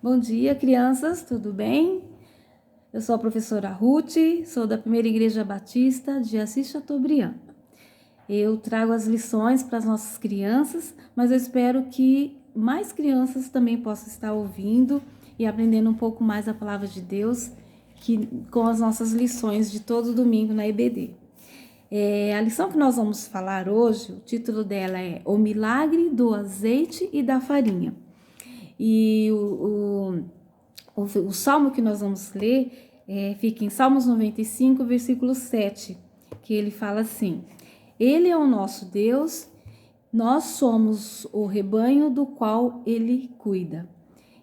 Bom dia, crianças, tudo bem? Eu sou a professora Ruth, sou da Primeira Igreja Batista de Assis Chateaubriand. Eu trago as lições para as nossas crianças, mas eu espero que mais crianças também possam estar ouvindo e aprendendo um pouco mais a palavra de Deus com as nossas lições de todo domingo na EBD. A lição que nós vamos falar hoje, o título dela é O Milagre do Azeite e da Farinha. E o salmo que nós vamos ler fica em Salmos 95, versículo 7, que ele fala assim: Ele é o nosso Deus, nós somos o rebanho do qual Ele cuida.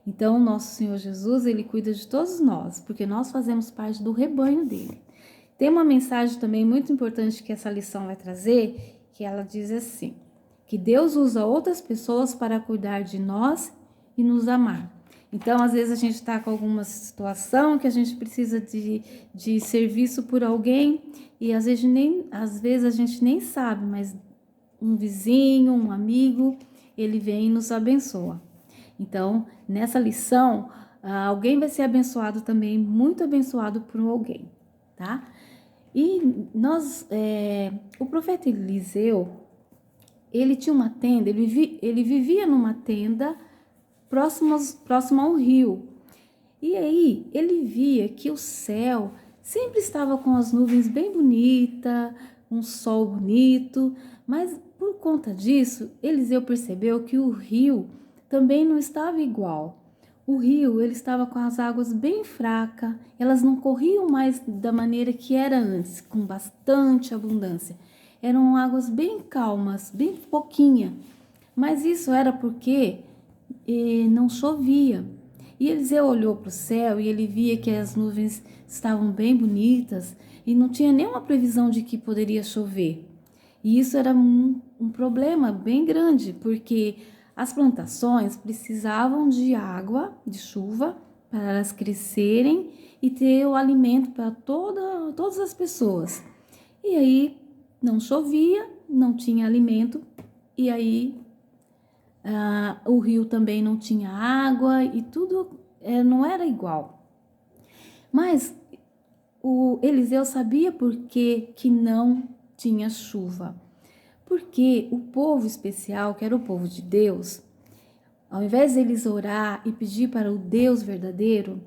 Então, nosso Senhor Jesus, Ele cuida de todos nós, porque nós fazemos parte do rebanho dele. Tem uma mensagem também muito importante que essa lição vai trazer, que ela diz assim, que Deus usa outras pessoas para cuidar de nós e nos amar. Então, às vezes a gente está com alguma situação que a gente precisa de serviço por alguém e às vezes a gente nem sabe, mas um vizinho, um amigo, ele vem e nos abençoa. Então, nessa lição, alguém vai ser abençoado também, muito abençoado por alguém, tá? E o profeta Eliseu, ele tinha uma tenda, ele vivia numa tenda próximo a um rio. E aí ele via que o céu sempre estava com as nuvens bem bonitas, um sol bonito, mas por conta disso, Eliseu percebeu que o rio também não estava igual. O rio, ele estava com as águas bem fracas, elas não corriam mais da maneira que era antes, com bastante abundância. Eram águas bem calmas, bem pouquinha. Mas isso era porque não chovia. E Eliseu olhou para o céu e ele via que as nuvens estavam bem bonitas e não tinha nenhuma previsão de que poderia chover. E isso era um problema bem grande, porque as plantações precisavam de água, de chuva, para elas crescerem e ter o alimento para todas as pessoas. E aí não chovia, não tinha alimento, e aí o rio também não tinha água e tudo não era igual. Mas o Eliseu sabia por que não tinha chuva. Porque o povo especial, que era o povo de Deus, ao invés de eles orar e pedir para o Deus verdadeiro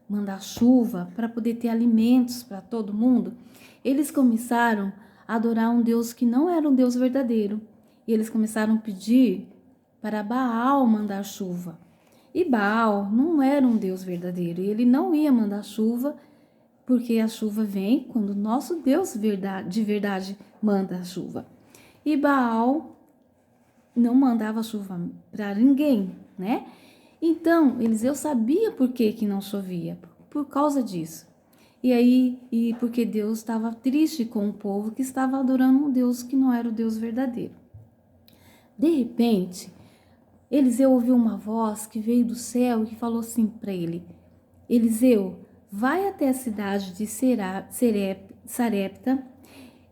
mandar chuva para poder ter alimentos para todo mundo, eles começaram a adorar um Deus que não era um Deus verdadeiro. E eles começaram a pedir para Baal mandar chuva. E Baal não era um Deus verdadeiro, e ele não ia mandar chuva, porque a chuva vem quando o nosso Deus de verdade manda a chuva. E Baal não mandava chuva para ninguém, né? Então, Eliseu sabia por que não chovia, por causa disso. E porque Deus estava triste com o povo que estava adorando um Deus que não era o Deus verdadeiro. De repente, Eliseu ouviu uma voz que veio do céu e que falou assim para ele: Eliseu, vai até a cidade de Sarepta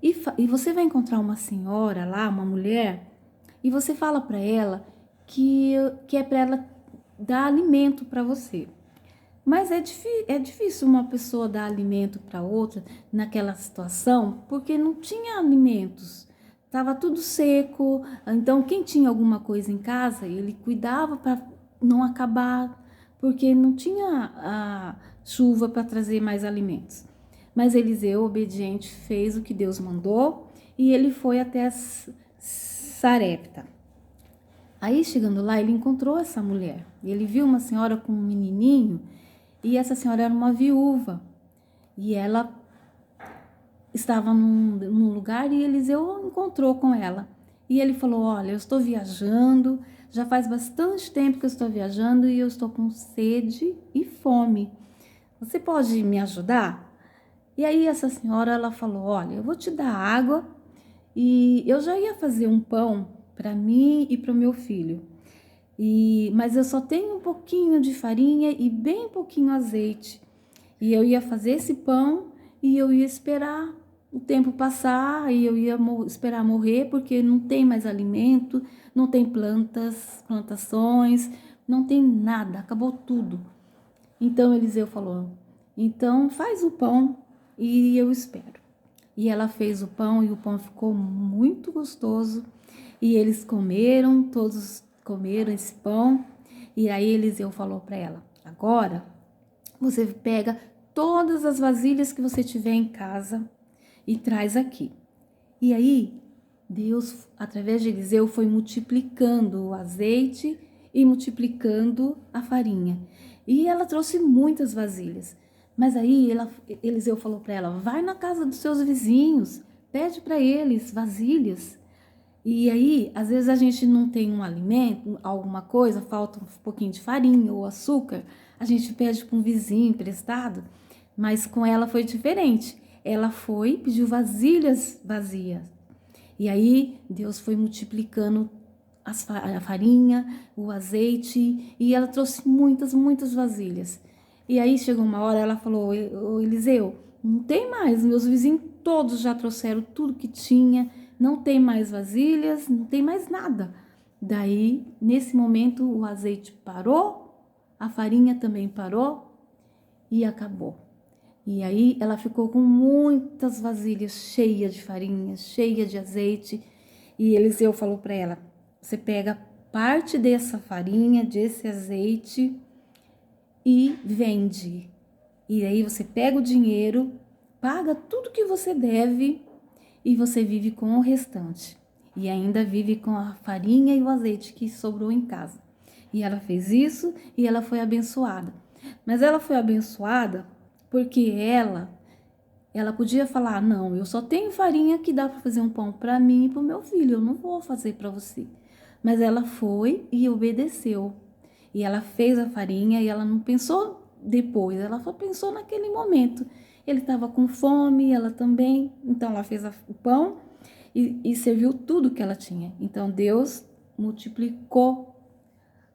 e você vai encontrar uma senhora lá, uma mulher, e você fala para ela que é para ela dar alimento para você. Mas é difícil uma pessoa dar alimento para outra naquela situação, porque não tinha alimentos. Estava tudo seco, então quem tinha alguma coisa em casa, ele cuidava para não acabar, porque não tinha a chuva para trazer mais alimentos. Mas Eliseu, obediente, fez o que Deus mandou e ele foi até Sarepta. Aí, chegando lá, ele encontrou essa mulher. Ele viu uma senhora com um menininho e essa senhora era uma viúva. E ela estava num lugar e Eliseu encontrou com ela. E ele falou: olha, eu estou viajando, já faz bastante tempo que eu estou viajando e eu estou com sede e fome. Você pode me ajudar? E aí essa senhora, ela falou: olha, eu vou te dar água e eu já ia fazer um pão para mim e para o meu filho. Mas eu só tenho um pouquinho de farinha e bem pouquinho azeite. E eu ia fazer esse pão e eu ia esperar o tempo passar e eu ia esperar morrer, porque não tem mais alimento, não tem plantações, não tem nada, acabou tudo. Então Eliseu falou, então faz o pão e eu espero. E ela fez o pão e o pão ficou muito gostoso. E eles comeram, todos comeram esse pão. E aí Eliseu falou para ela, agora você pega todas as vasilhas que você tiver em casa e traz aqui. E aí Deus, através de Eliseu, foi multiplicando o azeite e multiplicando a farinha. E ela trouxe muitas vasilhas. Mas aí Eliseu falou para ela, vai na casa dos seus vizinhos, pede para eles vasilhas. E aí, às vezes a gente não tem um alimento, alguma coisa, falta um pouquinho de farinha ou açúcar, a gente pede para um vizinho emprestado, mas com ela foi diferente. Ela foi, pediu vasilhas vazias. E aí Deus foi multiplicando a farinha, o azeite, e ela trouxe muitas vasilhas. E aí chegou uma hora, ela falou, ô Eliseu, não tem mais, meus vizinhos todos já trouxeram tudo que tinha, não tem mais vasilhas, não tem mais nada. Daí, nesse momento, o azeite parou, a farinha também parou e acabou. E aí ela ficou com muitas vasilhas cheias de farinha, cheia de azeite. E Eliseu falou para ela, você pega parte dessa farinha, desse azeite e vende. E aí você pega o dinheiro, paga tudo que você deve e você vive com o restante. E ainda vive com a farinha e o azeite que sobrou em casa. E ela fez isso e ela foi abençoada. Mas ela foi abençoada porque ela podia falar, não, eu só tenho farinha que dá para fazer um pão para mim e para o meu filho, eu não vou fazer para você. Mas ela foi e obedeceu. E ela fez a farinha e ela não pensou depois, ela só pensou naquele momento. Ele estava com fome, ela também, então ela fez o pão e serviu tudo que ela tinha. Então Deus multiplicou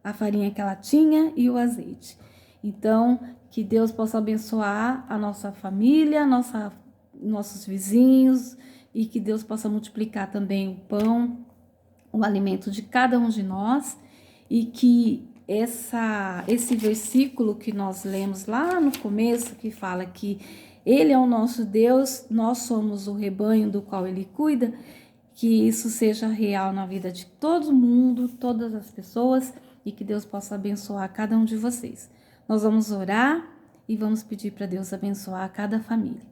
a farinha que ela tinha e o azeite. Então, que Deus possa abençoar a nossa família, nossos vizinhos, e que Deus possa multiplicar também o pão, o alimento de cada um de nós, e que esse versículo que nós lemos lá no começo, que fala que Ele é o nosso Deus, nós somos o rebanho do qual Ele cuida, que isso seja real na vida de todo mundo, todas as pessoas, e que Deus possa abençoar cada um de vocês. Nós vamos orar e vamos pedir para Deus abençoar cada família.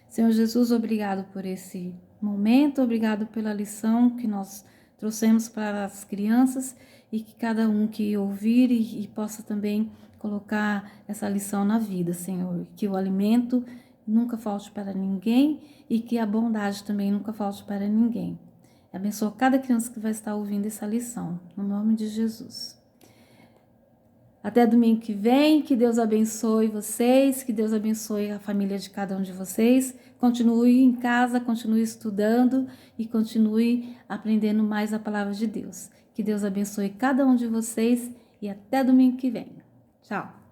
Senhor Jesus, obrigado por esse momento, obrigado pela lição que nós trouxemos para as crianças e que cada um que ouvir e possa também colocar essa lição na vida, Senhor. Que o alimento nunca falte para ninguém e que a bondade também nunca falte para ninguém. Abençoa cada criança que vai estar ouvindo essa lição, no nome de Jesus. Até domingo que vem, que Deus abençoe vocês, que Deus abençoe a família de cada um de vocês. Continue em casa, continue estudando e continue aprendendo mais a palavra de Deus. Que Deus abençoe cada um de vocês e até domingo que vem. Tchau!